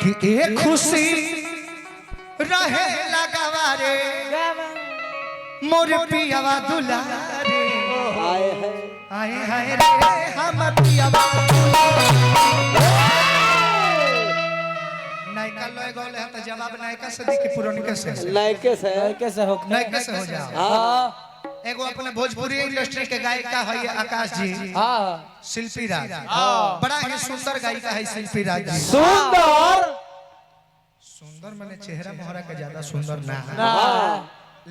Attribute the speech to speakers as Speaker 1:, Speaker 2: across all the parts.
Speaker 1: कि एक खुशी रहे लगावारे मोर पियावा दुलारे आए हाय रे हम पियावा नायका लोए गोले है तो जवाब नायका से दी कि पुरानिका से
Speaker 2: नायके से हो
Speaker 1: जाओ। हां एगो अपने भोजपुरी इंडस्ट्री के गायिका है आकाश जी।
Speaker 2: हां
Speaker 1: शिल्पी राज बड़ा ही सुंदर गायिका है शिल्पी राज जी। सुंदर माने चेहरा मोहरा के ज्यादा सुंदर ना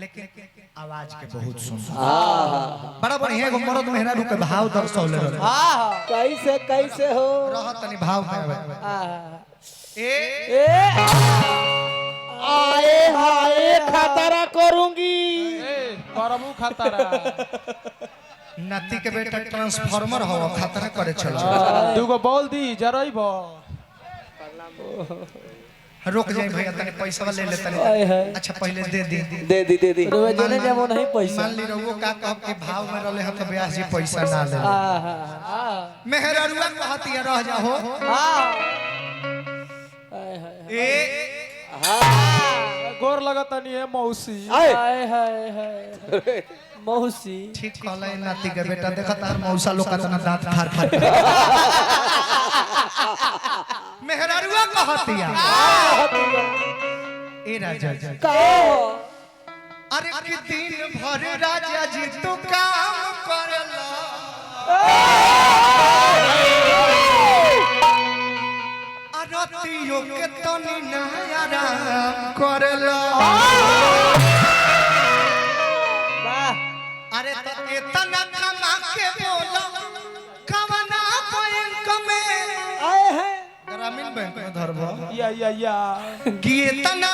Speaker 1: लेकिन आवाज के बहुत सुंदर बड़ा बढ़िया एगो मर्द मेहरारू के भाव दर्शौले रहे।
Speaker 2: कैसे हो
Speaker 1: रहत तनी भाव में
Speaker 2: आए हाय खतरा करूंगी
Speaker 3: करमू खतरा
Speaker 1: नाती के बेटा ट्रांसफार्मर हो खतरा करे चलो
Speaker 3: दुगो बोल दी जरइबो
Speaker 1: रुक जाए भैया तने पैसा ले ले तने। अच्छा पहले दे दी
Speaker 2: रोजने जब नहीं पैसा
Speaker 1: मान ली रहुओ का कहब के भाव में रहले ह त ब्याह जी पैसा ना ले मेहरारुआ कहती रह जा हो ए
Speaker 3: गोर लगतनी है मौसी
Speaker 2: मौसी
Speaker 1: ठीक कहले नाती के बेटा देखा तार मौसा लोग कतना दांत फाड़ फाड़ मेहरारुआ कहतिया ए राजा जी अरे कि दिन भर राजा जी तू काम करला रतियो के तनी ना आराम करला अरे तो इतना कमा के बोलो कवना बैंक में
Speaker 2: आए हैं
Speaker 1: ग्रामीण बैंक में धरबो
Speaker 3: या
Speaker 1: कि इतना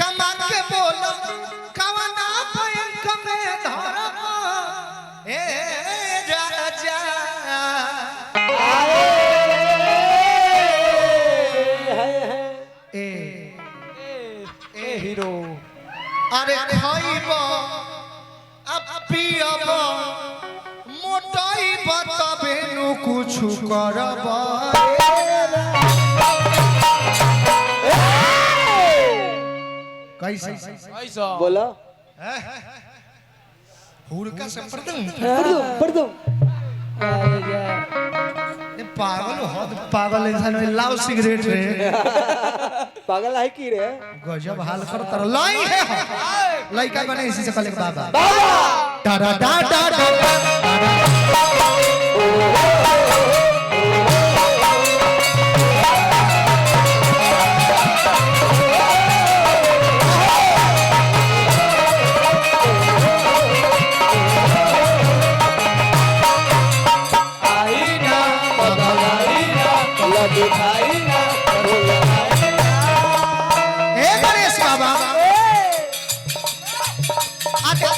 Speaker 1: कमा के बोलो कवना बैंक में धरबो ए राजा
Speaker 3: हीरो
Speaker 1: अरे खाइबो अब पियबो मोटाइबो तबे नु कुछ करबो कैसे
Speaker 2: बोला
Speaker 1: हुड़का से पड़दम पागल हो पागल इंसान लाओ सिगरेट रे
Speaker 2: पागल है की रे
Speaker 1: गजब हाल करता लाई है लड़का बने इसी से कल बाबा टारा डा डा डा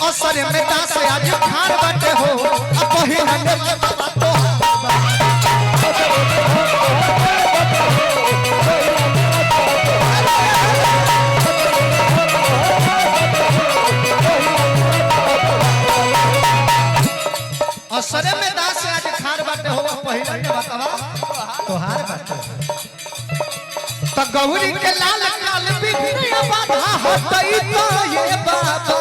Speaker 1: असर में दास आज खान बटे हो अब पहिला ने बाबा तो असर में दास आज खान बटे हो पहिला ने बतावा तोहार बात तो गौरी के लाल लाल बिगड़िया बाधा हटई तो ये बाबा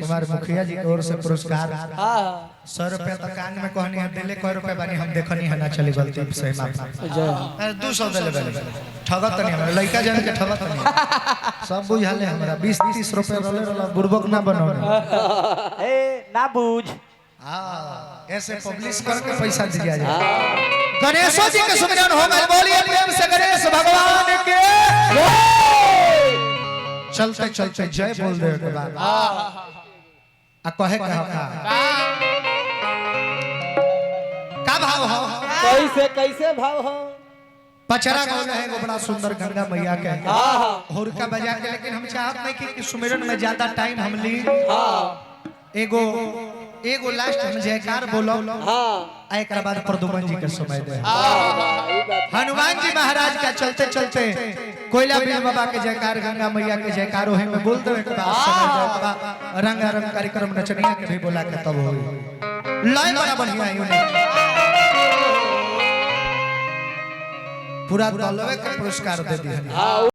Speaker 1: कुमार मुखिया जी की ओर से पुरस्कार
Speaker 2: हाँ
Speaker 1: 100 रुपया तक कान में कहनी है दिले कई रुपया बानी हम देखनी है ना चली गलती से माफ
Speaker 2: जय
Speaker 1: 200 दिले बानी ठगत नहीं हमरा लड़का जान के ठगत नहीं सब बुझाले हमरा 20-30 रुपया रोले बुर्बक ना बनो
Speaker 2: ए ना बूझ
Speaker 1: हां ऐसे पब्लिश करके पैसा दिया जाए गणेश जी के सुमिरन हो गए बोलिए प्रेम से गणेश भगवान के चलते चलते जय बोल दे के बाद आ कहे का भाव हो
Speaker 2: कैसे भाव हो
Speaker 1: पचरा गाँव है वो बड़ा सुंदर गंगा मैया के हुरका बजा के लेकिन हम चाहत नहीं कि सुमिरन में ज्यादा टाइम हम ली एगो लास्ट हम जयकार बोलो आ एक बाद प्रदुमन जी के समय दे हनुमान जी महाराज का चलते चलते कोयला बीर बाबा के जयकार गंगा मैया के जयकार होए में बोल दे के बाद समय दे रंगारंग कार्यक्रम नचनिया के भी बोला के तब होई लाइन बड़ा बढ़िया यूनिक पूरा दलवे के पुरस्कार दे दिया